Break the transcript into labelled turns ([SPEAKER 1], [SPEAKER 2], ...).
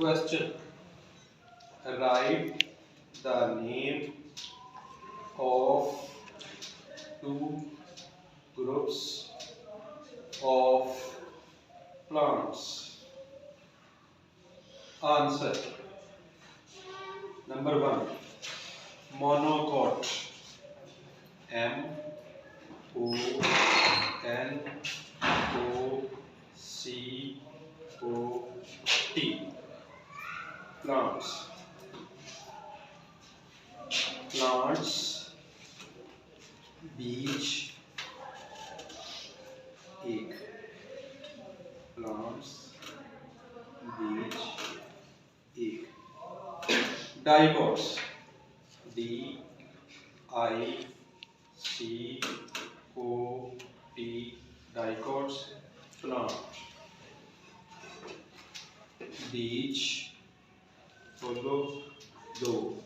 [SPEAKER 1] Question. Write the name of two groups of plants. Answer. Number 1. Monocot. MONOCOT. Plants. Plants. Beach. Egg. Plants. Beach. Egg. Dicots. DICOT. Dicots. Plant. Beach. Follow. Do.